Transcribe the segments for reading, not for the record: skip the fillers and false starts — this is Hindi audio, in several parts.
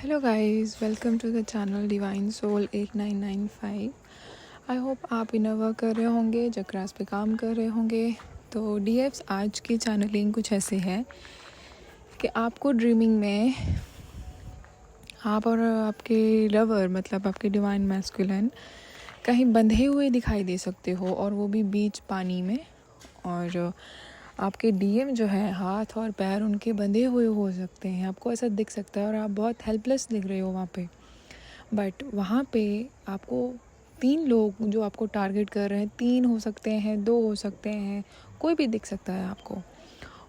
Hello guys, welcome to the channel divine soul 8995। I hope आप इनर वर्क कर रहे होंगे, चक्रास पे काम कर रहे होंगे। तो डीएफ्स आज की चैनलिंग कुछ ऐसे है कि आपको ड्रीमिंग में आप और आपके लवर मतलब आपके डिवाइन मैस्कुलिन कहीं बंधे हुए दिखाई दे सकते हो, और वो भी बीच पानी में। और आपके डीएम जो है हाथ और पैर उनके बंधे हुए हो सकते हैं, आपको ऐसा दिख सकता है और आप बहुत हेल्पलेस दिख रहे हो वहाँ पे। बट वहाँ पे आपको 3 लोग जो आपको टारगेट कर रहे हैं, 3 हो सकते हैं, 2 हो सकते हैं, कोई भी दिख सकता है आपको।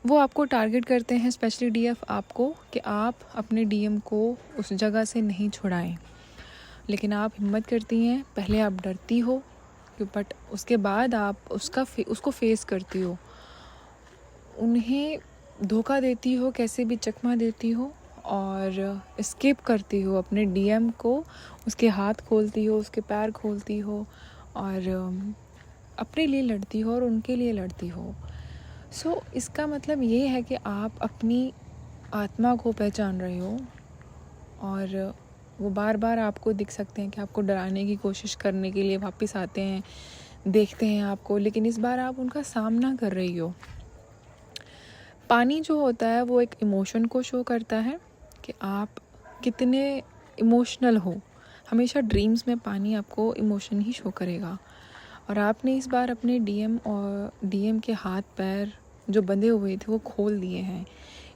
वो आपको टारगेट करते हैं, स्पेशली डीएफ आपको, कि आप अपने डीएम को उस जगह से नहीं छुड़ाएं। लेकिन आप हिम्मत करती हैं, पहले आप डरती हो, बट उसके बाद आप उसको फेस करती हो, उन्हें धोखा देती हो, कैसे भी चकमा देती हो और एस्केप करती हो अपने डीएम को। उसके हाथ खोलती हो, उसके पैर खोलती हो और अपने लिए लड़ती हो और उनके लिए लड़ती हो। सो इसका मतलब ये है कि आप अपनी आत्मा को पहचान रहे हो, और वो बार बार आपको दिख सकते हैं कि आपको डराने की कोशिश करने के लिए वापस आते हैं, देखते हैं आपको, लेकिन इस बार आप उनका सामना कर रही हो। पानी जो होता है वो एक इमोशन को शो करता है कि आप कितने इमोशनल हो। हमेशा ड्रीम्स में पानी आपको इमोशन ही शो करेगा। और आपने इस बार अपने डीएम के हाथ पैर जो बंधे हुए थे वो खोल दिए हैं।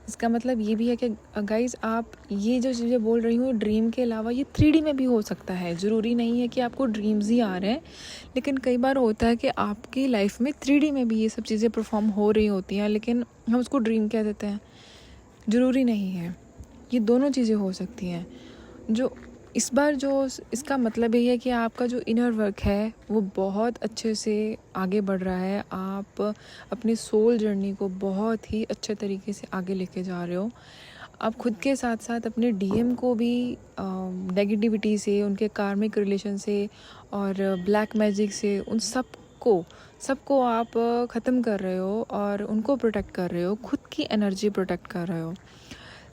इसका मतलब ये भी है कि गाइज़, आप ये जो चीज़ें बोल रही हूँ ड्रीम के अलावा ये 3D में भी हो सकता है। ज़रूरी नहीं है कि आपको ड्रीम्स ही आ रहे हैं, लेकिन कई बार होता है कि आपकी लाइफ में 3D में भी ये सब चीज़ें परफॉर्म हो रही होती हैं, लेकिन हम उसको ड्रीम कह देते हैं। ज़रूरी नहीं है, ये दोनों चीज़ें हो सकती हैं। जो इस बार जो इसका मतलब ये है कि आपका जो इनर वर्क है वो बहुत अच्छे से आगे बढ़ रहा है। आप अपनी सोल जर्नी को बहुत ही अच्छे तरीके से आगे लेके जा रहे हो। आप खुद के साथ साथ अपने डीएम को भी नेगेटिविटी से, उनके कार्मिक रिलेशन से और ब्लैक मैजिक से, उन सबको आप ख़त्म कर रहे हो और उनको प्रोटेक्ट कर रहे हो, खुद की एनर्जी प्रोटेक्ट कर रहे हो।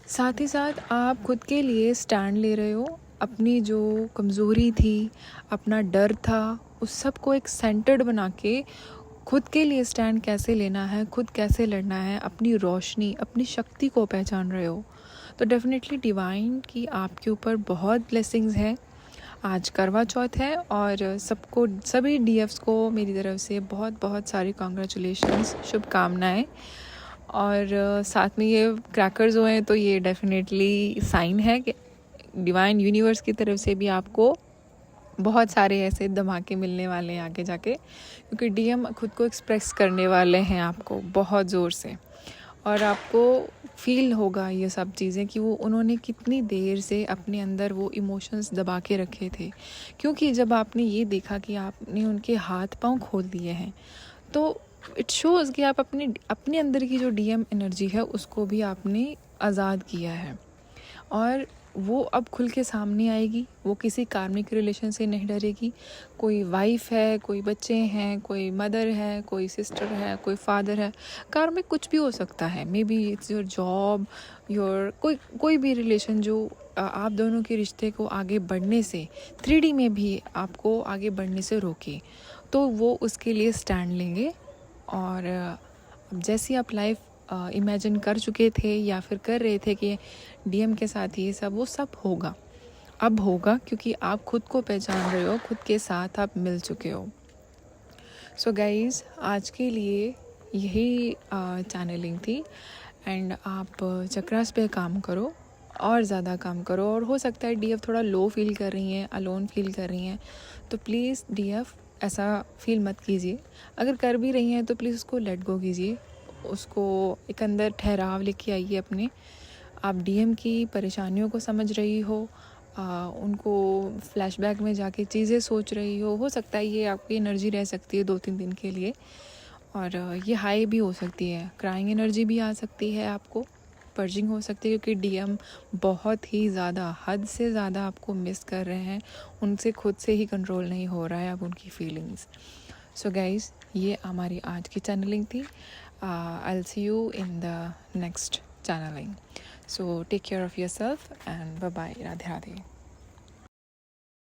साथ ही साथ आप खुद के लिए स्टैंड ले रहे हो। अपनी जो कमज़ोरी थी, अपना डर था, उस सब को एक सेंटर्ड बना के खुद के लिए स्टैंड कैसे लेना है, खुद कैसे लड़ना है, अपनी रोशनी, अपनी शक्ति को पहचान रहे हो। तो डेफिनेटली डिवाइन की आपके ऊपर बहुत ब्लेसिंग्स है। आज करवा चौथ है और सभी डीएफ्स को मेरी तरफ से बहुत बहुत सारी कॉन्ग्रेचुलेशंस, शुभकामनाएं। और साथ में ये क्रैकर्स हुए तो ये डेफिनेटली साइन है कि डिवाइन यूनिवर्स की तरफ से भी आपको बहुत सारे ऐसे धमाके मिलने वाले हैं आगे जाके, क्योंकि डीएम खुद को एक्सप्रेस करने वाले हैं आपको बहुत ज़ोर से। और आपको फील होगा ये सब चीज़ें कि वो उन्होंने कितनी देर से अपने अंदर वो इमोशंस दबा के रखे थे। क्योंकि जब आपने ये देखा कि आपने उनके हाथ पांव खोल दिए हैं, तो इट शोज़ कि आप अपने अंदर की जो डीएम एनर्जी है उसको भी आपने आज़ाद किया है, और वो अब खुल के सामने आएगी। वो किसी कार्मिक रिलेशन से नहीं डरेगी। कोई वाइफ है, कोई बच्चे हैं, कोई मदर है, कोई सिस्टर है, कोई फादर है। कार्मिक कुछ भी हो सकता है, may be it's your job, your कोई भी रिलेशन जो आप दोनों के रिश्ते को आगे बढ़ने से, 3D में भी आपको आगे बढ़ने से रोके, तो वो उसके लिए स्टैंड लेंगे। और जैसी आप लाइफ इमेजिन कर चुके थे या फिर कर रहे थे कि डीएम के साथ ये सब, वो सब होगा, अब होगा, क्योंकि आप खुद को पहचान रहे हो, खुद के साथ आप मिल चुके हो। सो गाइज़, आज के लिए यही चैनलिंग थी। एंड आप चक्रास पे काम करो और ज़्यादा काम करो। और हो सकता है डीएफ थोड़ा लो फील कर रही हैं, अलोन फील कर रही हैं, तो प्लीज़ डीएफ ऐसा फील मत कीजिए। अगर कर भी रही हैं तो प्लीज़ उसको लेट गो कीजिए, उसको एक अंदर ठहराव लेके आइए अपने। आप डीएम की परेशानियों को समझ रही हो, उनको फ्लैशबैक में जाके चीज़ें सोच रही हो सकता है ये आपकी एनर्जी रह सकती है 2-3 दिन के लिए, और ये हाई भी हो सकती है, क्राइंग एनर्जी भी आ सकती है, आपको पर्जिंग हो सकती है, क्योंकि डीएम बहुत ही ज़्यादा, हद से ज़्यादा आपको मिस कर रहे हैं। उनसे खुद से ही कंट्रोल नहीं हो रहा है अब उनकी फीलिंग्स। सो गाइज़, ये हमारी आज की चैनलिंग थी। I will see you in the next channeling. So take care of your self and bye bye, Radhe Radhe.